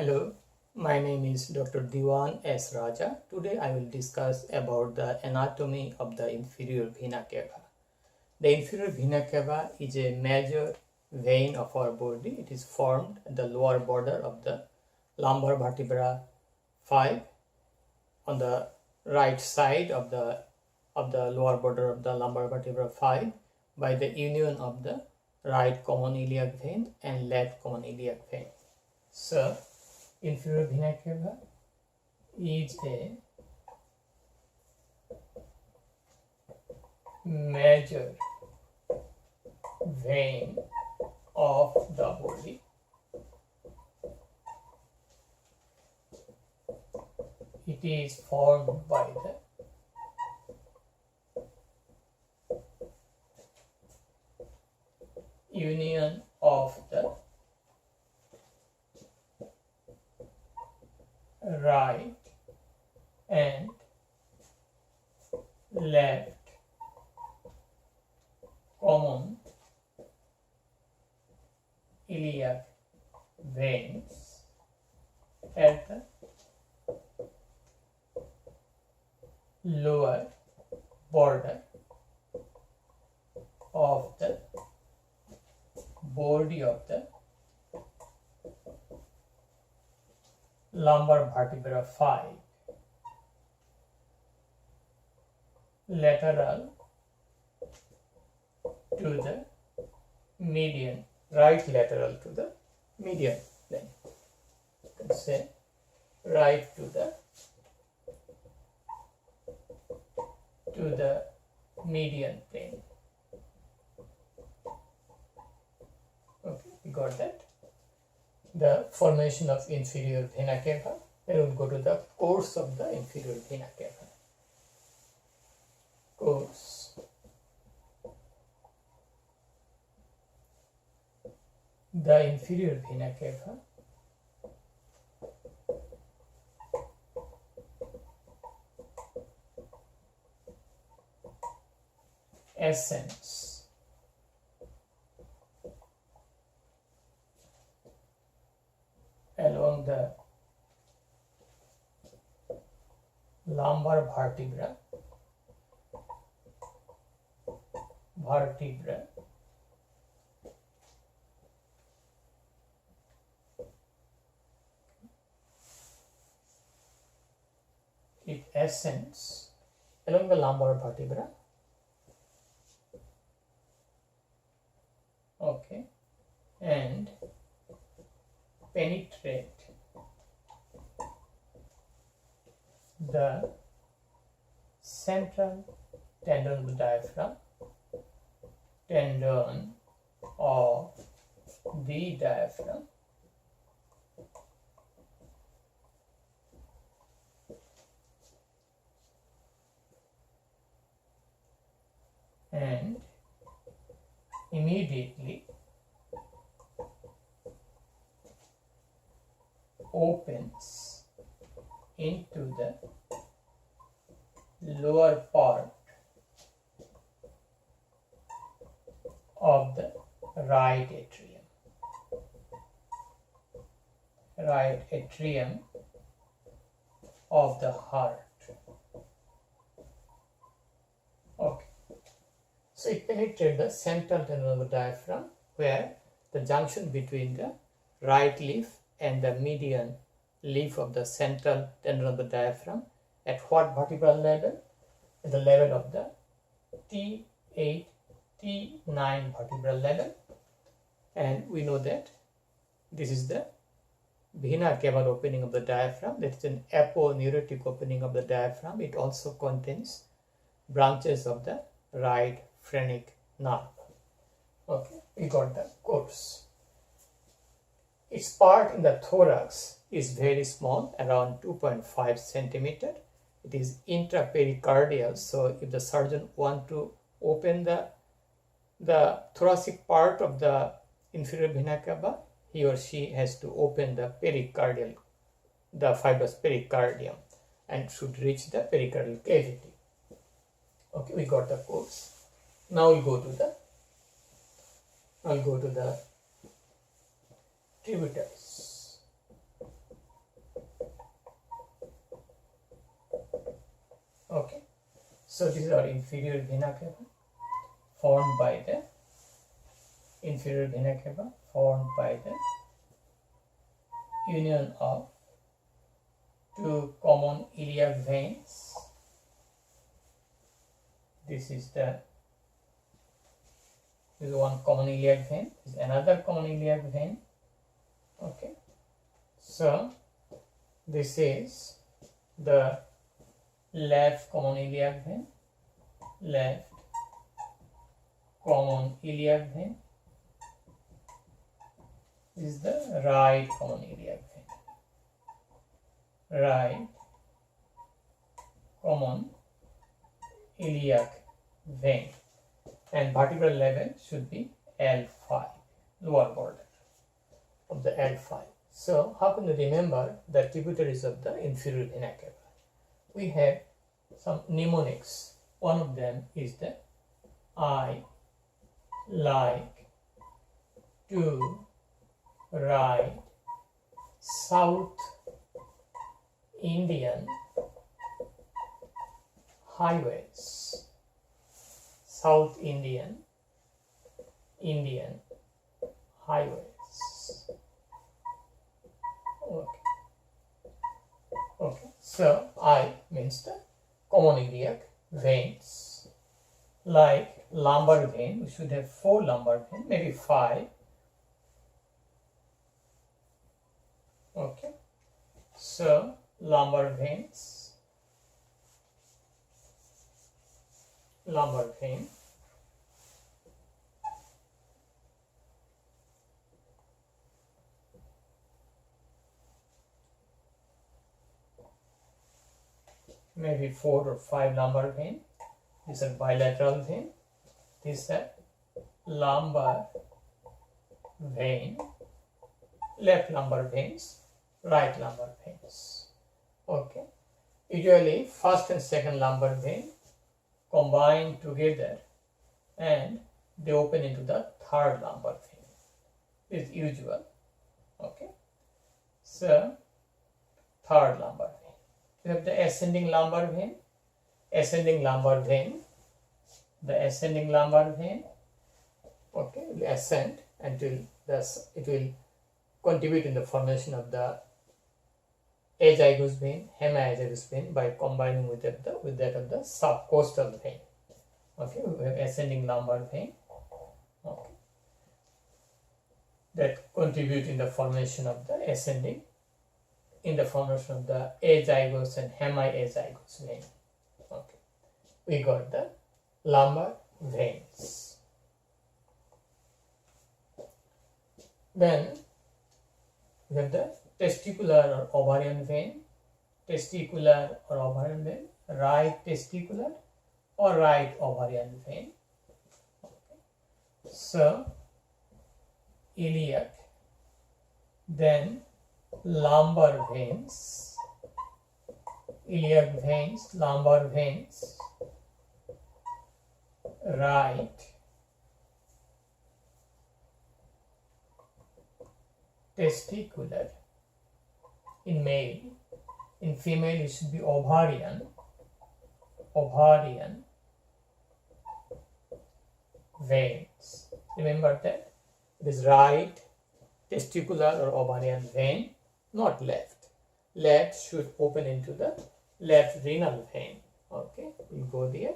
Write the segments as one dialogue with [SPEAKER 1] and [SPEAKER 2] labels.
[SPEAKER 1] Hello, my name is Dr. Dewan S. Raja. Today I will discuss about the anatomy of the inferior vena cava. The inferior vena cava is a major vein of our body. It is formed at the lower border of the lumbar vertebra 5 on the right side of the lower border of the lumbar vertebra 5 by the union of the right common iliac vein and left common iliac vein. So, inferior vena cava is a major vein of the body. It is formed by the union of the right and left common iliac veins at the lower border of the body of the lumbar vertebra 5, lateral to the median, right lateral to the median plane. You can say right to the median plane. Okay, we got that. The formation of inferior vena cava. Then we'll go to the course of the inferior vena cava. Course. The inferior vena cava ascends along the lumbar vertebra it ascends along the lumbar vertebra, okay, and penetrate the central tendon of the diaphragm, tendon of the diaphragm, and immediately opens into the lower part of the right atrium of the heart. Okay, so it penetrates the central tendon of the diaphragm, where the junction between the right leaf and the median leaf of the central tendon of the diaphragm at what vertebral level? At the level of the T8, T9 vertebral level. And we know that this is the vena cava opening of the diaphragm. That is an aponeurotic opening of the diaphragm. It also contains branches of the right phrenic nerve. Okay, we got the course. Its part in the thorax is very small, around 2.5 centimeter. It is intrapericardial, so if the surgeon want to open the thoracic part of the inferior vena cava, he or she has to open the pericardial, the fibrous pericardium, and should reach the pericardial cavity. Okay, we got the course. Now we'll go to the tributaries. Okay, so this is our inferior vena cava formed by the inferior vena cava formed by the union of two common iliac veins. This is one common iliac vein, this is another common iliac vein. Okay, so this is the left common iliac vein, left common iliac vein. This is the right common iliac vein, right common iliac vein, and vertebral level should be L5, lower border of the L5. So how can you remember the tributaries of the inferior vena cava? We have some mnemonics. One of them is the I like to ride South Indian highways. South Indian highways. Okay. So I means the common iliac veins. Like lumbar vein, we should have 4 lumbar vein, maybe 5. Okay. So lumbar vein, maybe 4 or 5 lumbar vein. This is a bilateral vein. This is a lumbar vein, left lumbar veins, right lumbar veins. Okay. Usually first and second lumbar vein combine together and they open into the third lumbar vein. This is usual. Okay. So third lumbar vein. We have the ascending lumbar vein. The ascending lumbar vein, okay, will ascend until it will contribute in the formation of the azygous vein, hemazygous vein, by combining with that of the subcostal vein. Okay, we have ascending lumbar vein, okay, that contribute in the formation of the ascending, in the formation of the azygous and hemiazygous vein. Okay, we got the lumbar veins. Then we have the testicular or ovarian vein, right testicular or right ovarian vein. Okay. So iliac, then lumbar veins, lumbar veins, right testicular in male. In female it should be ovarian veins. Remember that it is right testicular or ovarian vein, not left. Left should open into the left renal vein. Okay, we'll go there,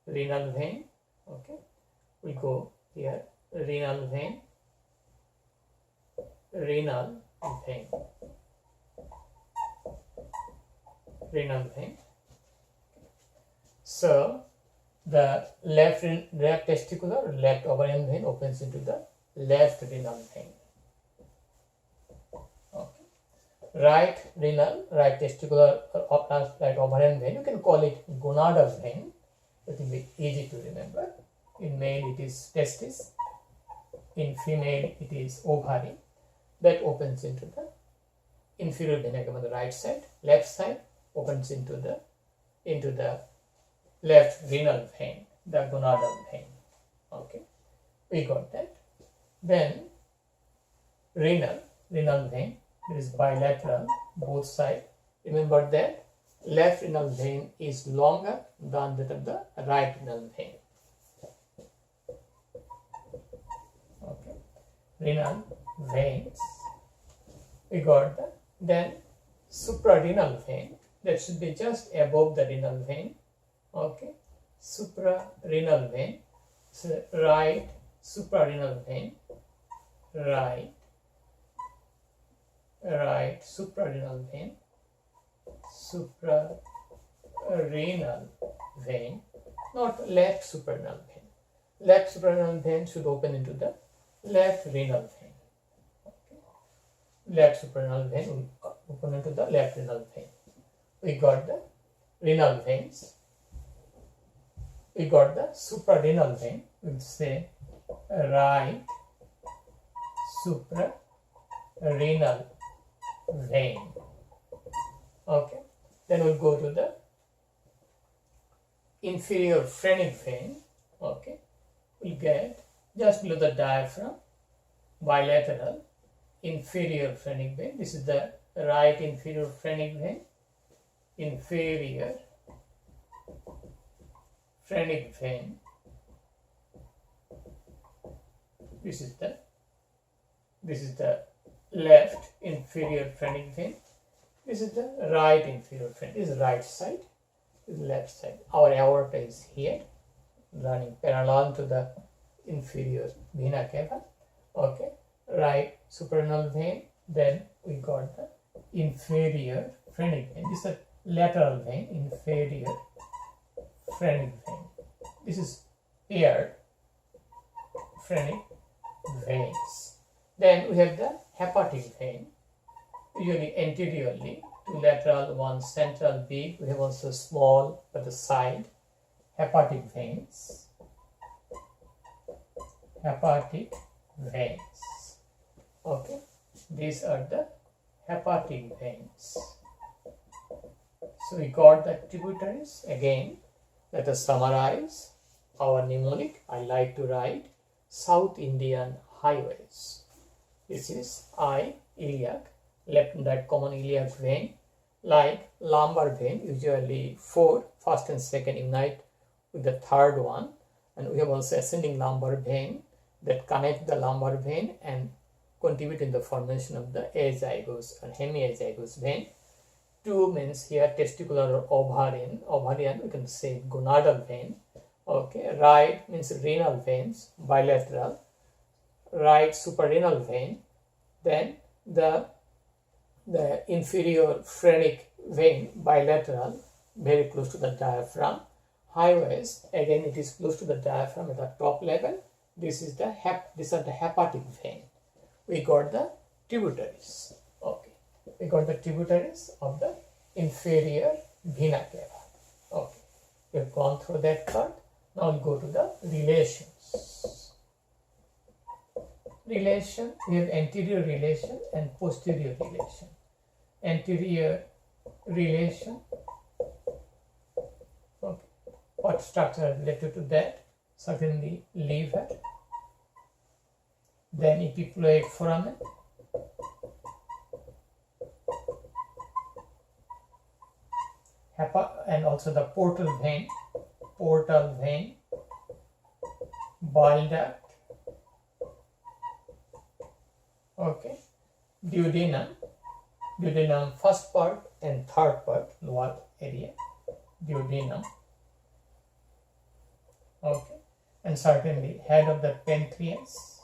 [SPEAKER 1] renal vein. Okay, we'll go here, renal vein. So the left testicular or left ovarian vein opens into the left renal vein. Okay. Right testicular or right ovarian vein, you can call it gonadal vein. It will be easy to remember. In male it is testis, in female it is ovary. That opens into the inferior vena cava on the right side. Left side opens into the left renal vein, the gonadal vein. Okay, we got that. Then renal vein, it is bilateral, both sides. Remember that left renal vein is longer than that of the right renal vein. Okay, renal veins. We got the then suprarenal vein, that should be just above the renal vein. Okay, suprarenal vein. So right suprarenal vein, right suprarenal vein, not left suprarenal vein. Left suprarenal vein should open into the left renal vein. Okay. Left suprarenal vein will open into the left renal vein. We got the renal veins. We got the suprarenal vein. We'll say right suprarenal vein. Okay. Then we'll go to the inferior phrenic vein. Okay. We'll get just below the diaphragm, bilateral inferior phrenic vein. This is the right inferior phrenic vein. Inferior phrenic vein. This is the left inferior phrenic vein. This is the right inferior phrenic. This is right side. This is left side. Our aorta is here, running parallel to the inferior vena cava. Okay, right suprarenal vein. Then we got the inferior phrenic vein. This is the lateral vein, inferior phrenic vein. This is paired phrenic veins. Then we have the hepatic vein, usually anteriorly, two lateral, one central, big. We have also small at the side. Hepatic veins. Hepatic veins. Okay, these are the hepatic veins. So we got the tributaries. Again, let us summarize our mnemonic. I like to write South Indian highways. This is iliac, left and right common iliac vein. Like lumbar vein, usually four, first and second unite with the third one. And we have also ascending lumbar vein that connect the lumbar vein and contribute in the formation of the azygos and hemiazygos vein. Two means here testicular or ovarian, we can say gonadal vein. Okay, right means renal veins, bilateral, right suprarenal vein. Then the inferior phrenic vein, bilateral, very close to the diaphragm. Highways, again it is close to the diaphragm at the top level. This is the these are the hepatic vein. We got the tributaries. Okay, we got the tributaries of the inferior vena cava. Okay, we have gone through that part. Now we'll go to the relations. Relation, we have anterior relation and posterior relation. Anterior relation. Okay, what structure related to that? Certainly liver. Then epiploic foramen. And also the portal vein, bile duct. Okay, duodenum first part and third part, lower area, duodenum. Okay, and certainly head of the pancreas.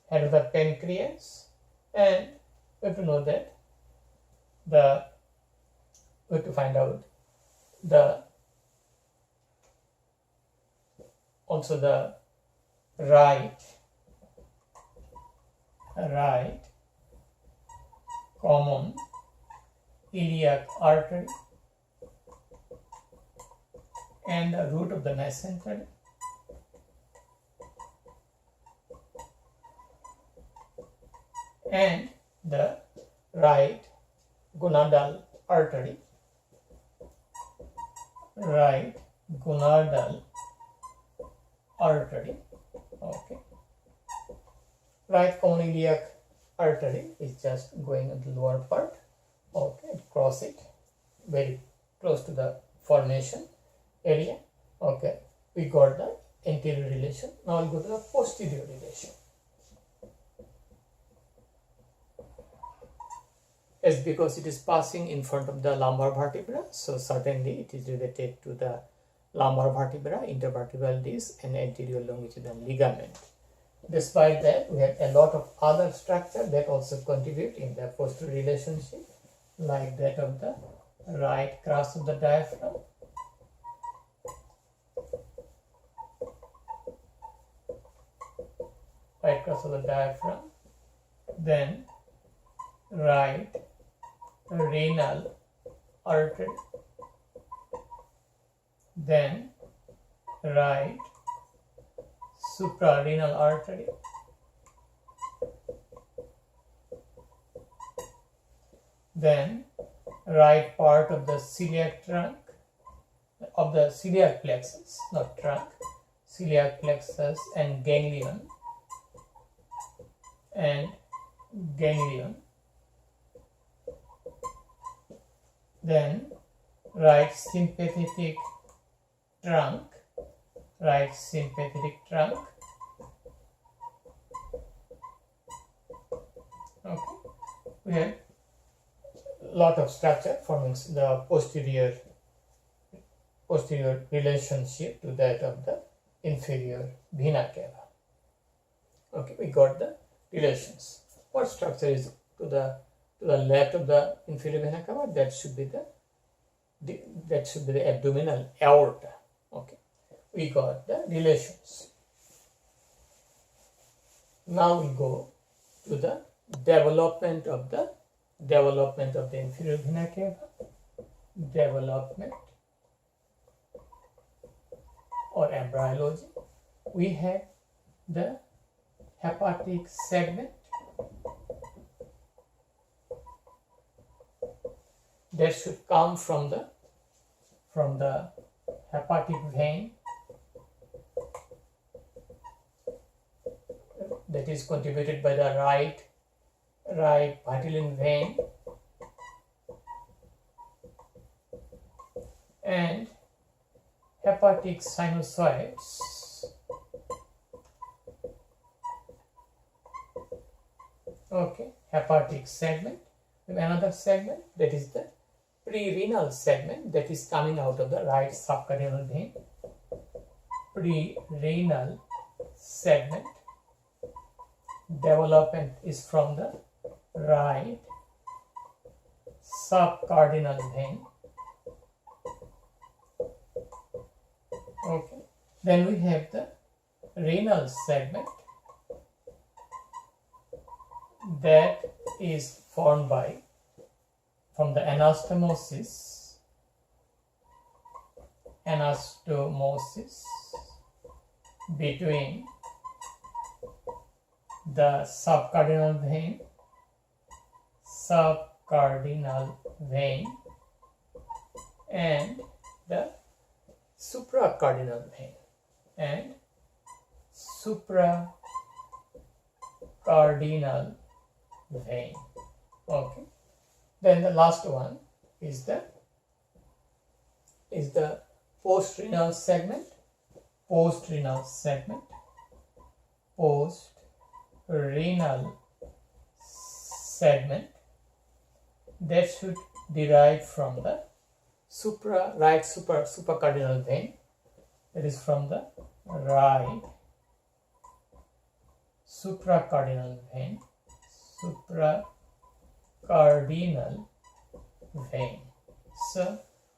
[SPEAKER 1] Head of the pancreas, and we have to know that we have to find out also the right common iliac artery and the root of the mesentery. And the right gonadal artery, Okay, right common iliac artery is just going in the lower part. Okay, cross it very close to the formation area. Okay, we got the anterior relation. Now we'll go to the posterior relation. Yes, because it is passing in front of the lumbar vertebra, so certainly it is related to the lumbar vertebra, intervertebral disc, and anterior longitudinal ligament. Despite that, we have a lot of other structure that also contribute in the posterior relationship, like that of the right crus of the diaphragm, right crus of the diaphragm, then right renal artery, then right suprarenal artery, then right part of the celiac trunk, of the celiac plexus, not trunk, celiac plexus and ganglion, then right sympathetic trunk, okay. We have lot of structure forming the posterior relationship to that of the inferior vena cava. Okay, we got the relations. What structure is to the left of the inferior vena cava? That should be the abdominal aorta. Okay, we got the relations. Now we go to the development of the inferior vena cava, development or embryology. We have the hepatic segment that should come from the hepatic vein that is contributed by the right vitelline vein and hepatic sinusoids. Okay, hepatic segment. Another segment, that is the pre-renal segment, that is coming out of the right subcaudal vein. Pre-renal segment development is from the right subcardinal vein. Okay, then we have the renal segment that is formed from the anastomosis between the subcardinal vein and the supracardinal vein. Okay, then the last one is the postrenal segment that should derive from the supracardinal vein, that is from the right supracardinal vein. So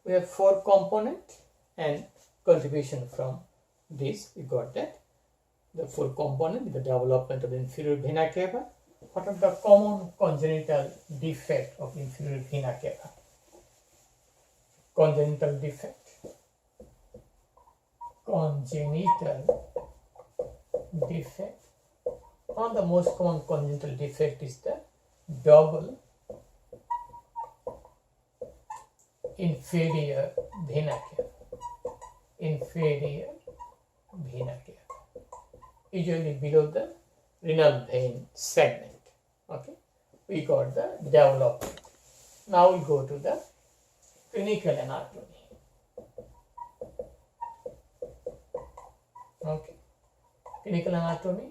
[SPEAKER 1] we have 4 components and contribution from this. We got that the 4 component, the development of the inferior vena cava. What are the common congenital defect of inferior vena cava? Congenital defect. One of the most common congenital defect is the double inferior vena cava. Usually below the renal vein segment. Okay, we got the development. Now we go to the clinical anatomy. Okay, clinical anatomy.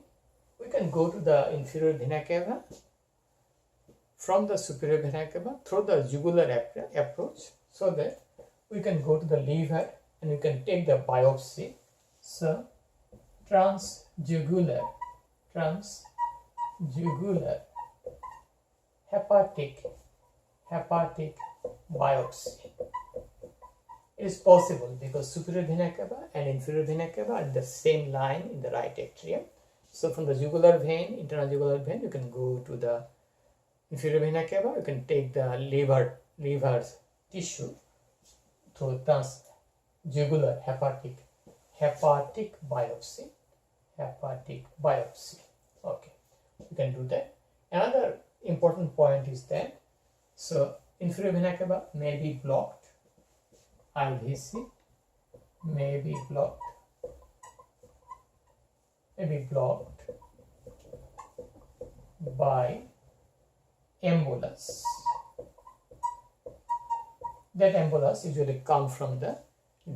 [SPEAKER 1] We can go to the inferior vena cava from the superior vena cava through the jugular approach, so that we can go to the liver and we can take the biopsy. So transjugular hepatic biopsy is possible because superior vena cava and inferior vena cava are in the same line in the right atrium. So from the jugular vein, internal jugular vein, you can go to the inferior vena cava. You can take the liver's tissue through transjugular hepatic biopsy. Okay, you can do that. Another important point is that inferior vena cava may be blocked. IVC may be blocked by embolus. That embolus usually comes from the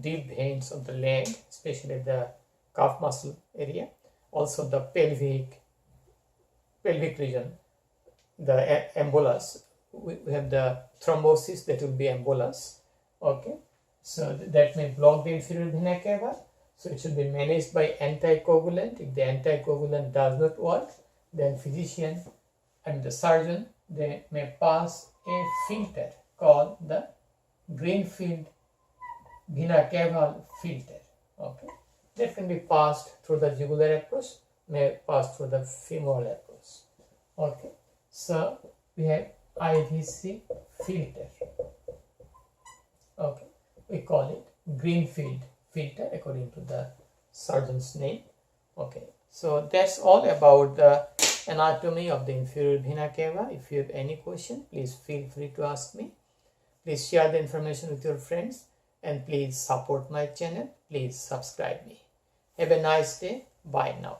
[SPEAKER 1] deep veins of the leg, especially the calf muscle area, also the pelvic region. The embolus, we have the thrombosis, that will be embolus. Okay, so that may block the inferior vena cava. So it should be managed by anticoagulant. If the anticoagulant does not work, then physician and the surgeon, they may pass a filter called the Greenfield vena caval filter. Okay, that can be passed through the jugular approach, may pass through the femoral approach. Okay, so we have IVC filter. Okay, we call it Greenfield filter according to the surgeon's name. Okay, so that's all about the anatomy of the inferior vena cava. If you have any question, please feel free to ask me. Please share the information with your friends and please support my channel. Please subscribe me. Have a nice day. Bye now.